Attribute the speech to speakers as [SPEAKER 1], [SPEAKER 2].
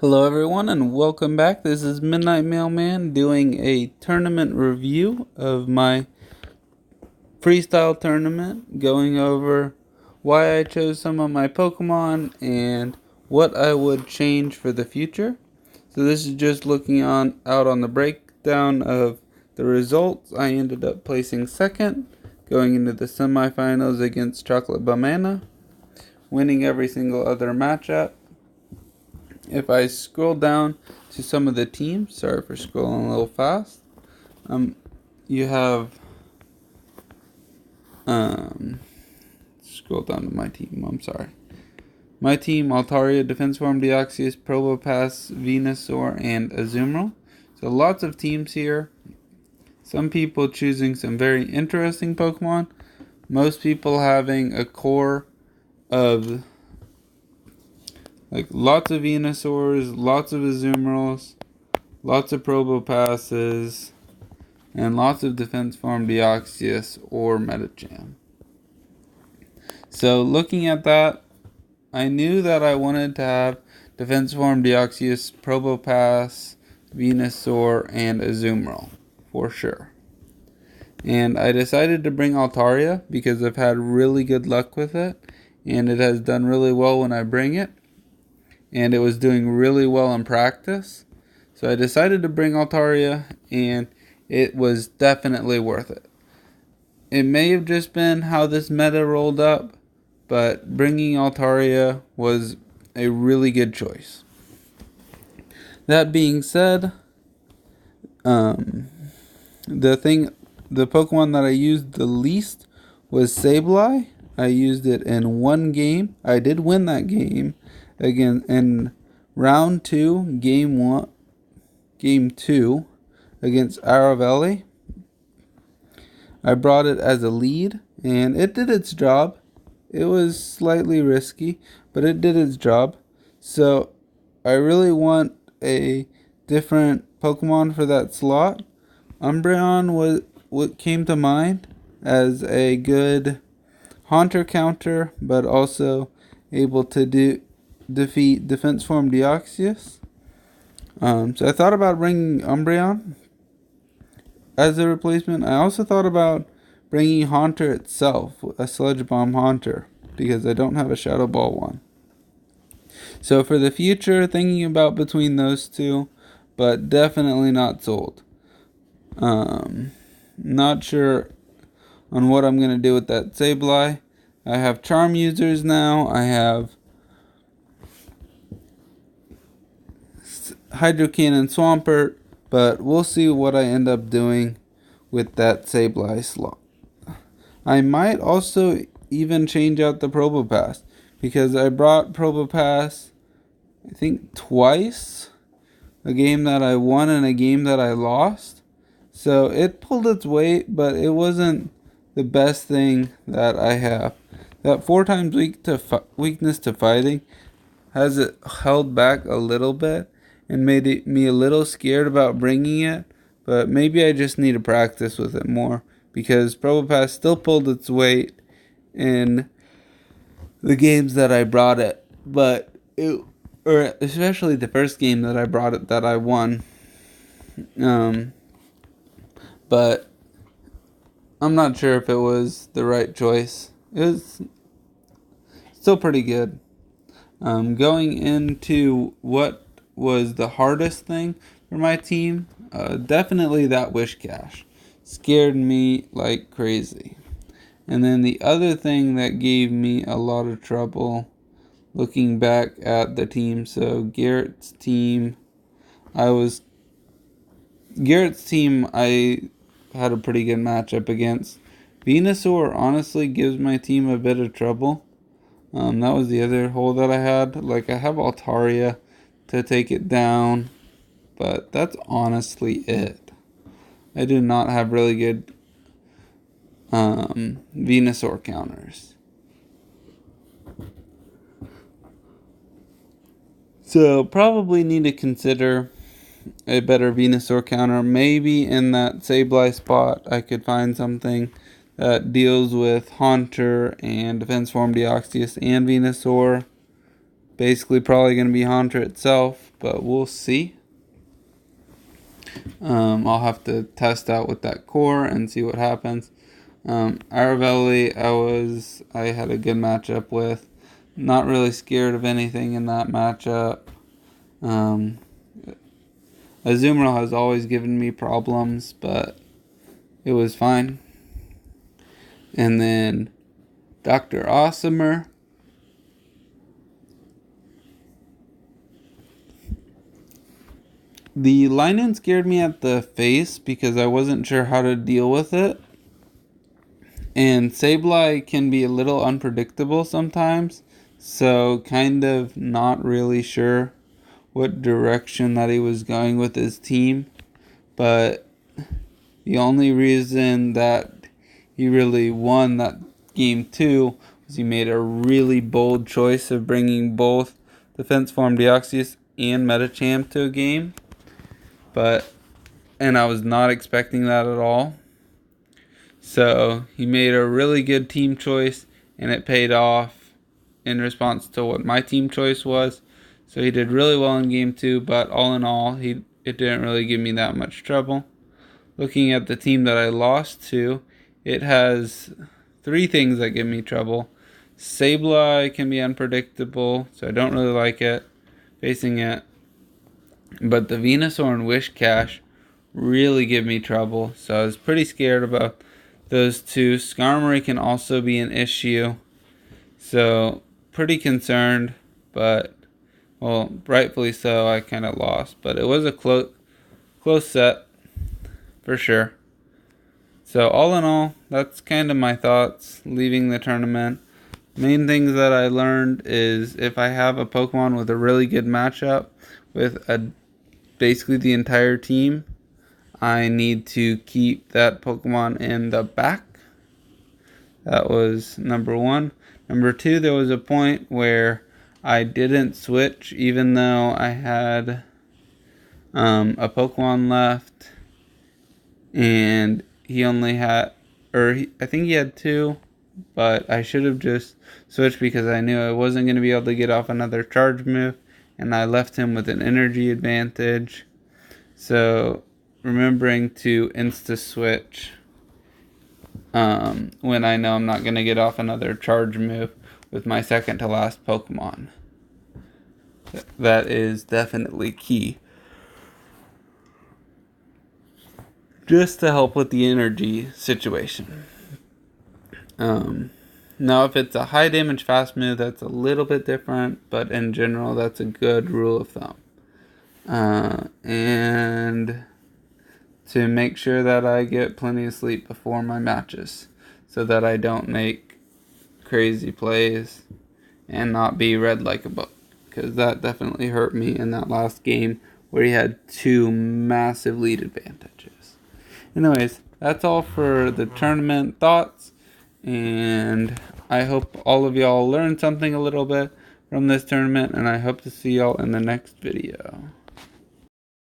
[SPEAKER 1] Hello everyone and welcome back. This is Midnight Mailman doing a tournament review of my freestyle tournament, going over why I chose some of my Pokemon and what I would change for the future. So this is just looking out on the breakdown of the results. I ended up placing second, going into the semifinals against Chocolate Banana, winning every single other matchup. If I scroll down to some of the teams, sorry for scrolling a little fast. You have scroll down to my team. I'm sorry. My team: Altaria, Defense Form, Deoxys, Probopass, Venusaur, and Azumaril. So lots of teams here. Some people choosing some very interesting Pokemon. Most people having a core of lots of Venusaurs, lots of Azumarils, lots of Probopasses, and lots of Defense Form Deoxys or Metacham. So looking at that, I knew that I wanted to have Defense Form Deoxys, Probopass, Venusaur, and Azumaril for sure. And I decided to bring Altaria because I've had really good luck with it, and it has done really well when I bring it, and it was doing really well in practice. So I decided to bring Altaria, and it was definitely worth it. It may have just been how this meta rolled up, but bringing Altaria was a really good choice. That being said, the Pokemon that I used the least was Sableye. I used it in one game. I did win that game again in round 2, game 2 against Aravelli. I brought it as a lead, and it did its job. It was slightly risky, but it did its job. So I really want a different Pokemon for that slot. Umbreon was what came to mind as a good Haunter counter, but also able to defeat Defense Form Deoxys. So I thought about bringing Umbreon as a replacement. I also thought about bringing Haunter itself, a Sludge Bomb Haunter, because I don't have a Shadow Ball one. So for the future, thinking about between those two, but definitely not sold. Not sure on what I'm going to do with that Sableye. I have Charm users now. I have Hydro Cannon Swampert, but we'll see what I end up doing with that Sableye slot. I might also even change out the Probopass, because I brought Probopass, I think twice, a game that I won and a game that I lost. So it pulled its weight, but it wasn't the best thing that I have. That 4 times weakness to fighting has it held back a little bit and made me a little scared about bringing it, but maybe I just need to practice with it more, because Probopass still pulled its weight in the games that I brought it, or especially the first game that I brought it that I won. But I'm not sure if it was the right choice. It was still pretty good. Going into what was the hardest thing for my team, definitely that Wish Cache. Scared me like crazy. And then the other thing that gave me a lot of trouble looking back at the team, so Garrett's team, I had a pretty good matchup against. Venusaur honestly gives my team a bit of trouble. That was the other hole that I had. I have Altaria to take it down, but that's honestly it. I do not have really good Venusaur counters. So probably need to consider a better Venusaur counter. Maybe in that Sableye spot I could find something that deals with Haunter and Defense Form Deoxys and Venusaur. basically probably going to be Haunter itself, but we'll see. I'll have to test out with that core and see what happens. Aravelli, I had a good matchup with. Not really scared of anything in that matchup. Azumaril has always given me problems, but it was fine. And then Dr. Awesomer. The Linen scared me at the face because I wasn't sure how to deal with it. And Sableye can be a little unpredictable sometimes, so kind of not really sure what direction that he was going with his team. But the only reason that he really won that game 2 was he made a really bold choice of bringing both Defense Form Deoxys and Metacham to a game. And I was not expecting that at all. So he made a really good team choice, and it paid off in response to what my team choice was. So he did really well in game 2, but all in all, it didn't really give me that much trouble. Looking at the team that I lost to, it has 3 things that give me trouble. Sableye can be unpredictable, so I don't really like it facing it. But the Venusaur and Wishcash really give me trouble, so I was pretty scared about those 2. Skarmory can also be an issue, so pretty concerned, but, well, rightfully so, I kind of lost. But it was a close set, for sure. So all in all, that's kind of my thoughts leaving the tournament. Main things that I learned is if I have a Pokemon with a really good matchup with basically the entire team, I need to keep that Pokemon in the back. That was number 1. Number 2, there was a point where I didn't switch even though I had a Pokemon left, and he only had, I think he had 2, but I should have just switched because I knew I wasn't going to be able to get off another charge move, and I left him with an energy advantage. So remembering to insta-switch when I know I'm not going to get off another charge move with my second to last Pokemon. That is definitely key. Just to help with the energy situation. Now if it's a high damage fast move, that's a little bit different, but in general that's a good rule of thumb. And to make sure that I get plenty of sleep before my matches so that I don't make crazy plays and not be read like a book, because that definitely hurt me in that last game where he had 2 massive lead advantages. Anyways, that's all for the tournament thoughts, and I hope all of y'all learned something a little bit from this tournament, and I hope to see y'all in the next video.